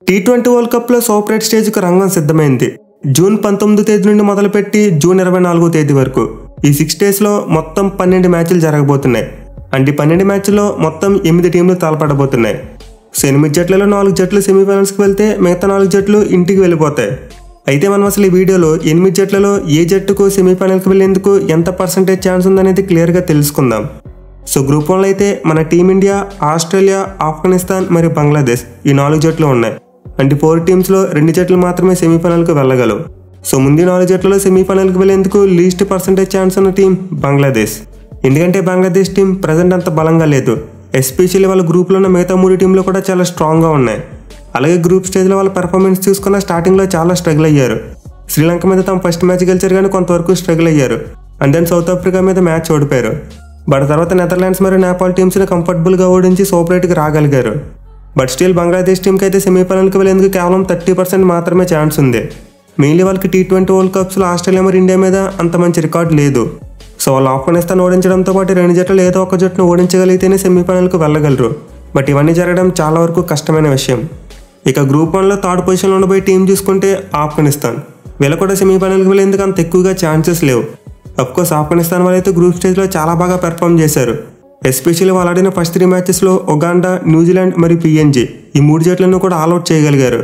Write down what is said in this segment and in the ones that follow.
T20 world కప్లో super స్టేజ్కు రంగం సిద్ధమైంది. జూన్ 19 తేదీ నుండి మొదలుపెట్టి జూన్ 24 తేదీ వరకు ఈ 6 డేస్లో మొత్తం 12 మ్యాచ్లు జరగబోతున్నాయి. అంటే 12 మ్యాచ్ల్లో మొత్తం 8 టీంలు తలపడబోతున్నాయి. 8 జట్లలో 4 జట్లు సెమీఫైనల్స్కి వెళ్తే మిగతా 4 జట్లు ఇంటికి వెళ్ళిపోతాయి. అయితే మనం అసలు ఈ వీడియోలో 8 జట్లలో ఏ జట్టుకు సెమీఫైనల్కి వెళ్ళేందుకు ఎంత పర్సెంటేజ్ ఛాన్స్ ఉందనేది క్లియర్గా తెలుసుకుందాం. గ్రూప్ 1లో అయితే మన టీమిండియా, ఆస్ట్రేలియా, ఆఫ్ఘనిస్తాన్ మరియు బంగ్లాదేశ్ ఈ 4 జట్లు ఉన్నాయి. అంటే 4 టీమ్స్లో 2 జట్లు మాత్రమే సెమీఫైనల్కి వెళ్ళగలవు. ముందు 4 జట్లలో సెమీఫైనల్కి వెళ్ళేందుకు లీస్ట్ పర్సెంటేజ్ ఛాన్స్ ఉన్న టీం బంగ్లాదేశ్. ఎందుకంటే బంగ్లాదేశ్ టీం ప్రజెంట్ అంత బలంగా లేదు. ఎస్పెషల్లీ వాళ్ళ గ్రూప్లో ఉన్న మిగతా 3 టీంలు కూడా చాలా స్ట్రాంగ్గా ఉన్నాయి. అలాగే గ్రూప్ స్టేజ్లో వాళ్ళ పెర్ఫార్మెన్స్ చూసుకున్న స్టార్టింగ్లో చాలా స్ట్రగుల్ అయ్యారు. శ్రీలంక మీద తమ ఫస్ట్ మ్యాచ్ గెలిచారు కానీ కొంతవరకు స్ట్రగుల్ అయ్యారు. అండ్ దెన్ సౌత్ ఆఫ్రికా మీద మ్యాచ్ ఓడిపోయారు. బట్ తర్వాత నెదర్లాండ్స్ మరియు నేపాల్ టీమ్స్ని కంఫర్టబుల్గా ఓడించి సూపర్ 8కి రాగలిగారు. బట్ స్టిల్ బంగ్లాదేశ్ టీంకి అయితే సెమీఫైనల్కి వెళ్ళేందుకు కేవలం 30% మాత్రమే ఛాన్స్ ఉంది. మెయిన్లీ వాళ్ళకి టీ20 వరల్డ్ కప్స్లో ఆస్ట్రేలియా మరియు ఇండియా మీద అంత మంచి రికార్డు లేదు. వాళ్ళు ఆఫ్ఘనిస్తాన్ ఓడించడంతో పాటు 2 జట్లు ఏదో ఒక జట్టును ఓడించగలిగితేనే సెమీఫైనల్కి వెళ్ళగలరు. బట్ ఇవన్నీ జరగడం చాలా వరకు కష్టమైన విషయం. ఇక గ్రూప్ 1లో థర్డ్ పొజిషన్లో ఉండబోయే టీం చూసుకుంటే ఆఫ్ఘనిస్తాన్. వీళ్ళు కూడా సెమీఫైనల్కి వెళ్ళేందుకు అంత ఎక్కువగా ఛాన్సెస్ లేవు. అఫ్కోర్స్ ఆఫ్ఘనిస్తాన్ వాళ్ళైతే గ్రూప్ స్టేజ్లో చాలా బాగా పెర్ఫామ్ చేశారు. ఎస్పెషల్లీ వాళ్ళు ఆడిన ఫస్ట్ 3 మ్యాచెస్లో ఉగాండా, న్యూజిలాండ్ మరియు పిఎన్జీ ఈ 3 జట్లను కూడా ఆల్అౌట్ చేయగలిగారు.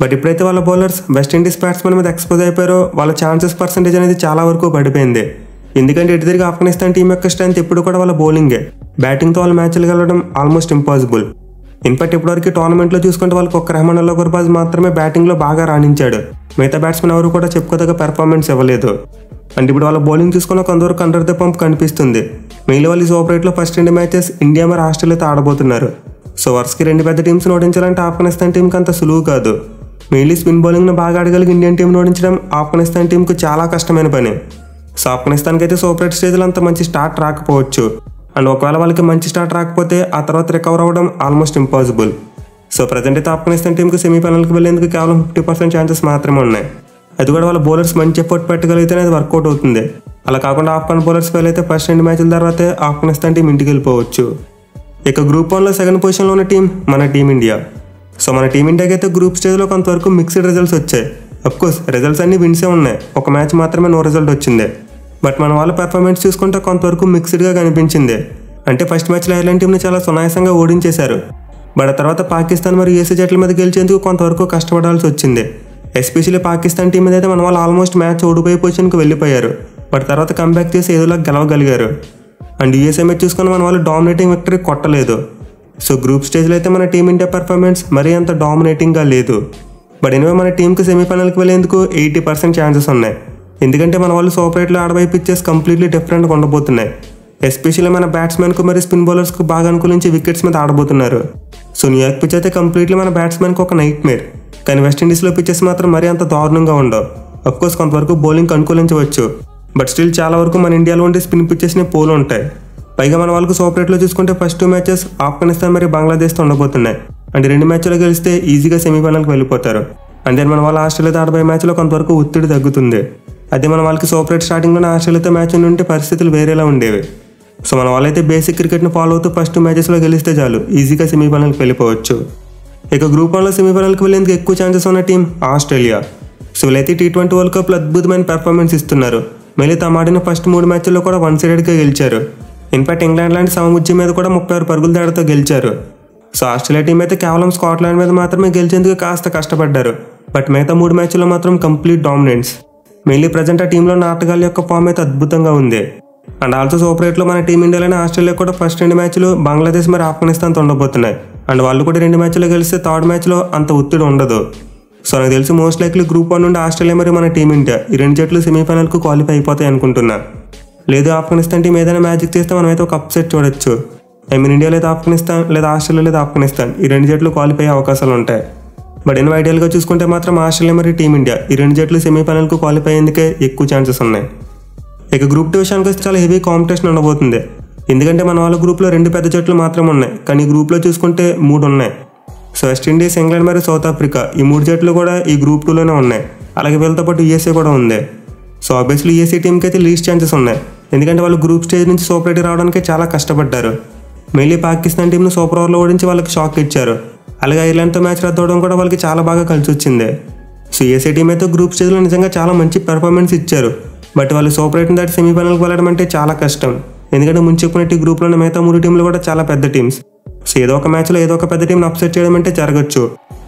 బట్ ఇప్పుడైతే వాళ్ళ బౌలర్స్ వెస్టిండీస్ బ్యాట్స్మెన్ మీద ఎక్స్పోజ్ అయిపోయారో వాళ్ళ ఛాన్సెస్ పర్సెంటేజ్ అనేది చాలా వరకు పడిపోయింది. ఎందుకంటే ఇటు తిరిగి ఆఫ్ఘనిస్తాన్ టీం యొక్క స్ట్రెంత్ ఎప్పుడు కూడా వాళ్ళ బౌలింగే. బ్యాటింగ్తో వాళ్ళ మ్యాచ్లు గెలవడం ఆల్మోస్ట్ ఇంపాసిబుల్. ఇన్ఫాక్ట్ ఇప్పటివరకు టోర్నమెంట్లో చూసుకుంటే వాళ్ళకి ఒక్క రెహమాన్ అల్లా గుర్బాజ్ మాత్రమే బ్యాటింగ్లో బాగా రాణించాడు. మిగతా బ్యాట్స్మెన్ ఎవరు కూడా చెప్పుకోదగ్గ పెర్ఫార్మెన్స్ ఇవ్వలేదు. అంటే ఇప్పుడు వాళ్ళ బౌలింగ్ చూసుకున్న కొంతవరకు అండర్ ద పంప్ కనిపిస్తుంది. మెయిన్లీ వాళ్ళు సూపర్ 8లో ఫస్ట్ 2 మ్యాచెస్ ఇండియా మరి ఆస్ట్రేలియాతో ఆడబోతున్నారు. వరుసకి 2 పెద్ద టీమ్స్ని ఓడించాలంటే ఆఫ్ఘనిస్తాన్ టీంకి అంత సులువు కాదు. మెయిన్లీ స్పిన్ బౌలింగ్ను బాగా ఆడగలిగి ఇండియన్ టీంను ఓడించడం ఆఫ్ఘనిస్తాన్ టీంకు చాలా కష్టమైన పని. ఆఫ్ఘనిస్తాన్కి అయితే సూపర్ 8 స్టేజ్లో అంత మంచి స్టార్ట్ రాకపోవచ్చు. అండ్ ఒకవేళ వాళ్ళకి మంచి స్టార్ట్ రాకపోతే ఆ తర్వాత రికవర్ అవ్వడం ఆల్మోస్ట్ ఇంపాసిబుల్. ప్రజెంట్ అయితే ఆఫ్ఘనిస్తాన్ టీంకి సెమీఫైనల్కి వెళ్ళేందుకు కేవలం 50% ఛాన్సెస్ మాత్రమే ఉన్నాయి. అది కూడా వాళ్ళ బౌలర్స్ మంచి ఎఫర్ట్ పెట్టగలిగితేనే అది వర్కౌట్ అవుతుంది. అలా కాకుండా ఆఫ్ఘన్ బౌలర్స్ ఫెయిల్ అయితే ఫస్ట్ 2 మ్యాచ్ల తర్వాతే ఆఫ్ఘనిస్తాన్ టీం ఇంటికి వెళ్ళిపోవచ్చు. ఇక గ్రూప్ 1లో సెకండ్ పొజిషన్లో ఉన్న టీం మన టీమిండియా. మన టీమిండియాకి అయితే గ్రూప్ స్టేజ్లో కొంతవరకు మిక్స్డ్ రిజల్ట్స్ వచ్చాయి. అఫ్కోర్స్ రిజల్ట్స్ అన్ని విన్సే ఉన్నాయి. ఒక మ్యాచ్ మాత్రమే నో రిజల్ట్ వచ్చింది. బట్ మన వాళ్ళ పెర్ఫార్మెన్స్ చూసుకుంటే కొంతవరకు మిక్స్డ్గా కనిపించింది. అంటే ఫస్ట్ మ్యాచ్లో ఐర్లాండ్ టీంని చాలా సునాయాసంగా ఓడించేశారు. బట్ తర్వాత పాకిస్తాన్ మరియు యూఎస్ఏ జట్ల మీద గెలిచేందుకు కొంతవరకు కష్టపడాల్సి వచ్చింది. ఎస్పెషల్లీ పాకిస్తాన్ టీం మీద అయితే మన వాళ్ళు ఆల్మోస్ట్ మ్యాచ్ ఓడిపోయే పొజిషన్కి వెళ్ళిపోయారు. బట్ తర్వాత కంబ్యాక్ చేసి ఏదోలా గెలవగలిగారు. అండ్ యూఎస్ఏ మ్యాచ్ చూసుకుని మన వాళ్ళు డామినేటింగ్ విక్టరీ కొట్టలేదు. గ్రూప్ స్టేజ్లో అయితే మన టీమిండియా పెర్ఫార్మెన్స్ మరీ అంత డామినేటింగ్గా లేదు. బట్ ఎనివే మన టీంకి సెమీఫైనల్కి వెళ్ళేందుకు 80% ఛాన్సెస్ ఉన్నాయి. ఎందుకంటే మన వాళ్ళు సూపర్ 8లో ఆడబోయే పిచ్చెస్ కంప్లీట్లీ డిఫరెంట్గా ఉండబోతున్నాయి. ఎస్పెషల్లీ మన బ్యాట్స్మెన్కు మరియు స్పిన్ బౌలర్స్కు బాగా అనుకూలించి వికెట్స్ మీద ఆడబోతున్నారు. న్యూయార్క్ పిచ్ అయితే కంప్లీట్లీ మన బ్యాట్స్మెన్కి ఒక నైట్ మేర్. కానీ వెస్టిండీస్లో పిచ్చెస్ మాత్రం మరీ అంత దారుణంగా ఉండవు. అఫ్కోర్స్ కొంతవరకు బౌలింగ్కి అనుకూలించవచ్చు. బట్ స్టిల్ చాలా వరకు మన ఇండియాలో ఉండే స్పిన్ పిచ్చెస్ని పోలు ఉంటాయి. పైగా మన వాళ్ళకు సూపర్ 8లో చూసుకుంటే ఫస్ట్ 2 మ్యాచెస్ ఆఫ్ఘనిస్తాన్ మరియు బంగ్లాదేశ్తో ఉండబోతున్నాయి. అంటే 2 మ్యాచ్లో గెలిస్తే ఈజీగా సెమీఫైనల్కి వెళ్ళిపోతారు. అంటే మన వాళ్ళ ఆస్ట్రేలియాతో ఆడబోయే మ్యాచ్లో కొంతవరకు ఒత్తిడి తగ్గుతుంది. అదే మన వాళ్ళకి సూపర్ 8 స్టార్టింగ్లోనే ఆస్ట్రేలియాతో మ్యాచ్ ఉంటే పరిస్థితులు వేరేలా ఉండేవి. మన వాళ్ళైతే బేసిక్ క్రికెట్ని ఫాలో అవుతూ ఫస్ట్ 2 మ్యాచెస్లో గెలిస్తే చాలు ఈజీగా సెమీఫైనల్కి వెళ్ళిపోవచ్చు. ఇక గ్రూప్ 1లో సెమీఫైనల్కి వెళ్ళేందుకు ఎక్కువ ఛాన్సెస్ ఉన్న టీం ఆస్ట్రేలియా. వీళ్ళైతే టీ20 వరల్డ్ కప్లో అద్భుతమైన పెర్ఫార్మెన్స్ ఇస్తున్నారు. మళ్ళీ తమ ఆడిన ఫస్ట్ 3 మ్యాచ్ల్లో కూడా 1 సైడెడ్గా గెలిచారు. ఇన్ఫాక్ట్ ఇంగ్లాండ్ లాంటి సమముజ్జి మీద కూడా 36 పరుగుల తేడాతో గెలిచారు. ఆస్ట్రేలియా టీం అయితే కేవలం స్కాట్లాండ్ మీద మాత్రమే గెలిచేందుకు కాస్త కష్టపడ్డారు. బట్ మిగతా 3 మ్యాచ్ల్లో మాత్రం కంప్లీట్ డామినెన్స్. మెయిన్లీ ప్రజెంట్ ఆ టీంలో ఉన్న ఆటగాళ్ళ యొక్క ఫామ్ అయితే అద్భుతంగా ఉంది. అండ్ ఆల్సో సూపర్ 8లో మన టీమిండియాలోనే ఆస్ట్రేలియా కూడా ఫస్ట్ 2 మ్యాచ్లు బంగ్లాదేశ్ మరి ఆఫ్ఘనిస్తాన్తో ఉండబోతున్నాయి. అండ్ వాళ్ళు కూడా 2 మ్యాచ్లో గెలిస్తే థర్డ్ మ్యాచ్లో అంత ఒత్తిడి ఉండదు. నాకు తెలిసి మోస్ట్ లైక్లీ గ్రూప్ 1 నుండి ఆస్ట్రేలియా మరియు మన టీమిండియా ఈ 2 జట్లు సెమీఫైనల్కు క్వాలిఫై అయిపోతాయి అనుకుంటున్నా. లేదు ఆఫ్ఘనిస్తాన్ టీం ఏదైనా మ్యాజిక్ చేస్తే మనమైతే ఒక అప్సెట్ చూడొచ్చు. ఇండియా లేదా ఆఫ్ఘనిస్తాన్ లేదా ఆస్ట్రేలియా లేదా ఆఫ్ఘనిస్తాన్ ఈ 2 జట్లు క్వాలిఫై అయ్యే అవకాశాలు ఉంటాయి. బట్ ఎన్నో ఐడియల్గా చూసుకుంటే మాత్రం ఆస్ట్రేలియా మరియు టీమిండియా ఈ 2 జట్లు సెమీఫైనల్కు క్వాలిఫై అయ్యేందుకే ఎక్కువ ఛాన్సెస్ ఉన్నాయి. ఇక గ్రూప్ 2 విషయానికి వస్తే చాలా హెవీ కాంపిటీషన్ ఉండబోతుంది. ఎందుకంటే మన వాళ్ళ గ్రూప్లో 2 పెద్ద జట్లు మాత్రమే ఉన్నాయి. కానీ గ్రూప్లో చూసుకుంటే 3 ఉన్నాయి. వెస్టిండీస్, ఇంగ్లాండ్ మరియు సౌత్ ఆఫ్రికా ఈ 3 జట్లు కూడా ఈ గ్రూప్ 2లోనే ఉన్నాయి. అలాగే వీళ్ళతో పాటు యూఎస్ఏ కూడా ఉంది. ఆబ్వియస్లీ యూఎస్ఏ టీంకి అయితే లీస్ట్ ఛాన్సెస్ ఉన్నాయి. ఎందుకంటే వాళ్ళు గ్రూప్ స్టేజ్ నుంచి సూపర్ 8 రావడానికి చాలా కష్టపడ్డారు. మెయిన్లీ పాకిస్తాన్ టీంను సూపర్ ఓవర్లో ఓడించి వాళ్ళకి షాక్ ఇచ్చారు. అలాగే ఐర్లాండ్తో మ్యాచ్ రద్దవడం కూడా వాళ్ళకి చాలా బాగా కలిసి వచ్చింది. సో యూఎస్ఏ టీం అయితే గ్రూప్ స్టేజ్లో నిజంగా చాలా మంచి పెర్ఫార్మెన్స్ ఇచ్చారు. బట్ వాళ్ళు సూపర్ 8 దాటి సెమీఫైనల్కి వెళ్ళడం అంటే చాలా కష్టం. ఎందుకంటే ముందు చెప్పినట్టు ఈ గ్రూప్లో ఉన్న మిగతా 3 టీంలు కూడా చాలా పెద్ద టీమ్స్. సో ఏదో ఒక మ్యాచ్లో ఏదో ఒక పెద్ద టీంని అప్సెట్ చేయడం అంటే జరగచ్చు.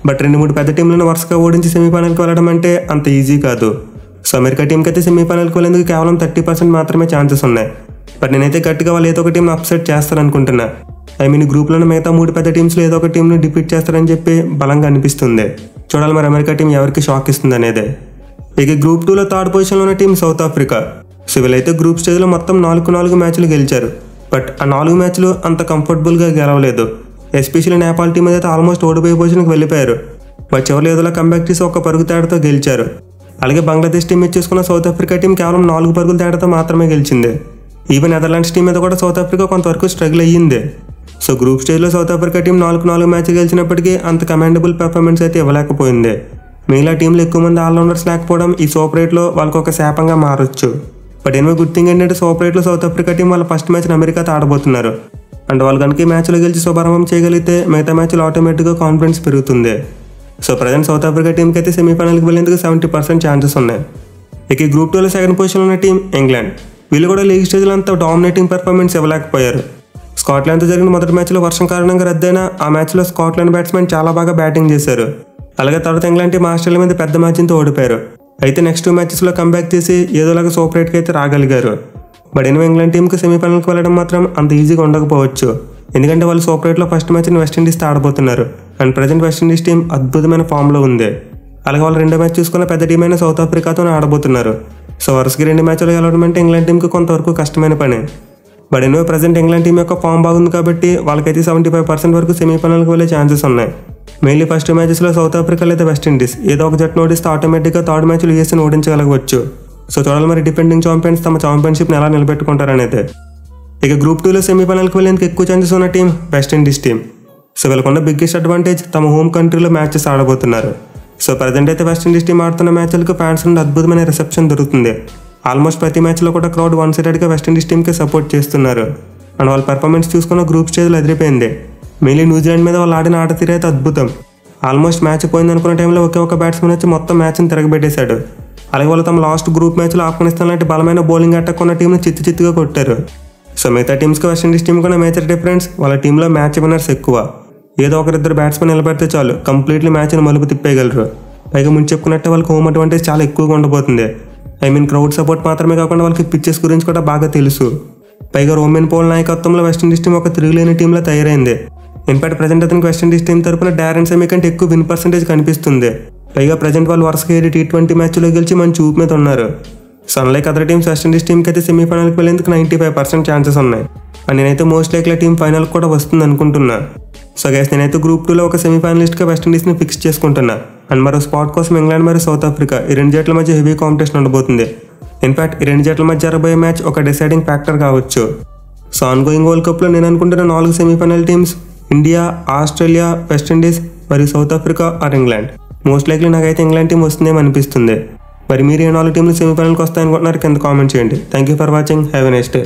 బట్ 2-3 పెద్ద టీంలను వరుసగా ఓడించి సెమీఫైనల్కి వెళ్ళడం అంటే అంత ఈజీ కాదు. సో అమెరికా టీంకి అయితే సెమీఫైనల్కి వెళ్ళేందుకు కేవలం 30% మాత్రమే ఛాన్సెస్ ఉన్నాయి. బట్ నేనైతే గట్టిగా వాళ్ళు ఏదో ఒక టీంని అప్సెట్ చేస్తారనుకుంటున్నా. గ్రూప్లో ఉన్న మిగతా 3 పెద్ద టీమ్స్లో ఏదో ఒక టీంని డిఫీట్ చేస్తారని చెప్పి బలంగా అనిపిస్తుంది. చూడాలి మరి అమెరికా టీం ఎవరికి షాక్ ఇస్తుంది అనేది. ఇక గ్రూప్ 2లో థర్డ్ పొజిషన్లో ఉన్న టీం సౌత్ ఆఫ్రికా. సో వీళ్ళైతే గ్రూప్ స్టేజ్లో మొత్తం 4 మ్యాచ్లు గెలిచారు. బట్ ఆ 4 మ్యాచ్లు అంత కంఫర్టబుల్గా గెలవలేదు. ఎస్పెషల్లీ నేపాల్ టీం అయితే ఆల్మోస్ట్ ఓడిపోయే పొజిషన్కి వెళ్ళిపోయారు. బట్ చివరిలో ఏదోలా కంబ్యాక్ చేసి 1 పరుగు తేడాతో గెలిచారు. అలాగే బంగ్లాదేశ్ టీం మీద చూసుకున్న సౌత్ ఆఫ్రికా టీం కేవలం 4 పరుగుల తేడాతో మాత్రమే గెలిచింది. ఈవెన్ నెదర్లాండ్స్ టీం మీద కూడా సౌత్ ఆఫ్రికా కొంతవరకు స్ట్రగుల్ అయ్యింది. సో గ్రూప్ స్టేజ్లో సౌత్ ఆఫ్రికా టీం 4 మ్యాచ్లు గెలిచినప్పటికీ అంత కమాండబుల్ పెర్ఫార్మెన్స్ అయితే ఇవ్వలేకపోయింది. మిగిలిన టీంలో ఎక్కువ మంది ఆల్రౌండర్స్ లేకపోవడం ఈ సూపర్ 8లో వాళ్ళకి ఒక శాపంగా మారొచ్చు. బట్ గుడ్ థింగ్ ఏంటంటే సూపర్ 8లో సౌత్ ఆఫ్రికా టీం వాళ్ళ ఫస్ట్ మ్యాచ్ని అమెరికాతో ఆడబోతున్నారు. అండ్ వాళ్ళు కనుక ఈ మ్యాచ్లో గెలిచి శుభారంభం చేయగలిగితే మిగతా మ్యాచ్లో ఆటోమేటిక్గా కాన్ఫిడెన్స్ పెరుగుతుంది. సో ప్రజెంట్ సౌత్ ఆఫ్రికా టీంకి అయితే సెమీఫైనల్కి వెళ్ళేందుకు 70% ఛాన్సెస్ ఉన్నాయి. ఇక గ్రూప్ 2లో సెకండ్ పొజిషన్లో ఉన్న టీం ఇంగ్లాండ్. వీళ్ళు కూడా లీగ్ స్టేజ్లో అంతా డామినేటింగ్ పెర్ఫార్మెన్స్ ఇవ్వలేకపోయారు. స్కాట్లాండ్తో జరిగిన మొదటి మ్యాచ్లో వర్షం కారణంగా రద్దయిన ఆ మ్యాచ్లో స్కాట్లాండ్ బ్యాట్స్మెన్ చాలా బాగా బ్యాటింగ్ చేశారు. అలాగే తర్వాత ఇంగ్లాండ్ టీం ఆస్ట్రేలియా మీద పెద్ద మ్యాచ్తో ఓడిపోయారు. అయితే నెక్స్ట్ 2 మ్యాచెస్లో కంబ్యాక్ చేసి ఏదోలాగా సూపర్ 8కి అయితే రాగలిగారు. బట్ ఇంగ్లాండ్ టీంకి సెమీఫైనల్కి వెళ్ళడం మాత్రం అంత ఈజీగా ఉండకపోవచ్చు. ఎందుకంటే వాళ్ళు సూపర్ 8లో ఫస్ట్ మ్యాచ్ని వెస్టిండీస్తో ఆడబోతున్నారు. అండ్ ప్రజెంట్ వెస్టిండీస్ టీం అద్భుతమైన ఫామ్లో ఉంది. అలాగే వాళ్ళు 2వ మ్యాచ్ చూసుకున్న పెద్ద టీం అయిన సౌత్ ఆఫ్రికాతోనే ఆడబోతున్నారు. సో వరుసకి 2 మ్యాచ్లు గెలవడం అంటే ఇంగ్లాండ్ టీంకి కొంతవరకు కష్టమైన పని. బట్ ప్రజెంట్ ఇంగ్లాండ్ టీం యొక్క ఫామ్ బాగుంది కాబట్టి వాళ్ళకైతే 75% వరకు సెమీఫైనల్కి వెళ్ళే ఛాన్సెస్ ఉన్నాయి. మెయిన్లీ ఫస్ట్ మ్యాచెస్లో సౌత్ ఆఫ్రికా లేదా వెస్టిండీస్ ఏదో ఒక జట్టును ఓడిస్తే ఆటోమేటిక్గా థర్డ్ మ్యాచ్లో యూఎస్ఏని ఓడించగలగవచ్చు. సో చూడాలి మరి డిఫెండింగ్ ఛాంపియన్స్ తమ ఛాంపియన్షిప్ని ఎలా నిలబెట్టుకుంటారనేది. ఇక గ్రూప్ 2లో సెమీఫైనల్కి వెళ్ళేందుకు ఎక్కువ ఛాన్సెస్ ఉన్న టీం వెస్టిండీస్ టీం. సో వీళ్ళకున్న బిగ్గెస్ట్ అడ్వాంటేజ్ తమ హోమ్ కంట్రీలో మ్యాచెస్ ఆడబోతున్నారు. సో ప్రజెంట్ అయితే వెస్టిండీస్ టీం ఆడుతున్న మ్యాచ్లకు ఫ్యాన్స్ నుండి అద్భుతమైన రిసెప్షన్ దొరుకుతుంది. ఆల్మోస్ట్ ప్రతి మ్యాచ్లో కూడా క్రౌడ్ 1-sidedగా వెస్టిండీస్ టీంకి సపోర్ట్ చేస్తున్నారు. అండ్ వాళ్ళ పెర్ఫార్మెన్స్ చూసుకున్న గ్రూప్ స్టేజ్లో ఎదిరిపోయింది. మెయిన్లీ న్యూజిలాండ్ మీద వాళ్ళు ఆడిన ఆట తీరు అయితే అద్భుతం. ఆల్మోస్ట్ మ్యాచ్ పోయింది అనుకున్న టైంలో ఒకే ఒక బ్యాట్స్మెన్ వచ్చి మొత్తం మ్యాచ్ని తిరగబెట్టేశాడు. అలాగే వాళ్ళు తమ లాస్ట్ గ్రూప్ మ్యాచ్లో ఆఫ్ఘనిస్తాన్ లాంటి బలమైన బౌలింగ్ అటాక్ ఉన్న టీంని చిత్తుగా కొట్టారు. సో మిగతా టీమ్స్కి వెస్టిండీస్ టీం కూడా మేజర్ డిఫరెన్స్ వాళ్ళ టీంలో మ్యాచ్ విన్నర్స్ ఎక్కువ. ఏదో ఒకరిద్దరు బ్యాట్స్మెన్ నిలబెడితే చాలు కంప్లీట్లీ మ్యాచ్ని మలుపు తిప్పేయగలరు. పైగా ముందు చెప్పుకున్నట్టే వాళ్ళకి హోమ్ అడ్వాంటేజ్ చాలా ఎక్కువగా ఉండబోతుంది. క్రౌడ్ సపోర్ట్ మాత్రమే కాకుండా వాళ్ళకి పిచ్చెస్ గురించి కూడా బాగా తెలుసు. పైగా రోమన్ పోల్ నాయకత్వంలో వెస్టిండీస్ టీం ఒక తిరుగులేని టీంలో తయారైంది. ఇన్ఫాక్ట్ ప్రజెంట్ అతనికి వెస్టిండీస్ టీం తరపున డారెన్ సెమీ కంటే ఎక్కువ విన్ పర్సెంటేజ్ కనిపిస్తుంది. పైగా ప్రజెంట్ వాళ్ళు వరుసగా 7 T20 మ్యాచ్లో గెలిచి మంచి చూపు మీద ఉన్నారు. So unlike other teams West Indies టీంకి అయితే సెమీఫైనల్కి వెళ్ళేందుకు 95% ఛాన్సెస్ ఉన్నాయి. అండ్ నేనైతే మోస్ట్ లైక్లీ టీం ఫైనల్కి కూడా వస్తుంది అనుకుంటున్నా. సో గైస్ నేనైతే గ్రూప్ 2లో ఒక సెమీఫైనలిస్ట్గా వెస్టిండీస్ని ఫిక్స్ చేసుకుంటున్నా. అండ్ మరో స్పాట్ కోసం ఇంగ్లాండ్ మరియు సౌత్ ఆఫ్రికా ఈ 2 జట్ల మధ్య హెవీ కాంపిటీషన్ ఉండబోతుంది. ఇన్ఫాక్ట్ ఈ 2 జట్ల మధ్య జరగబోయే మ్యాచ్ ఒక డిసైడింగ్ ఫ్యాక్టర్ కావచ్చు. సో ఆన్గోయింగ్ వరల్డ్ కప్లో నేను అనుకుంటున్న 4 semifinal teams India, Australia, West Indies మరియు South Africa or England. Most likely నాకైతే ఇంగ్లాండ్ టీం వస్తుందేమో అనిపిస్తుంది. మరి మీరు ఏ 4 టీంలు సెమీఫైనల్కి వస్తాయనుకుంటున్నారు కింద కామెంట్ చేయండి. Thank you for watching. Have a nice day.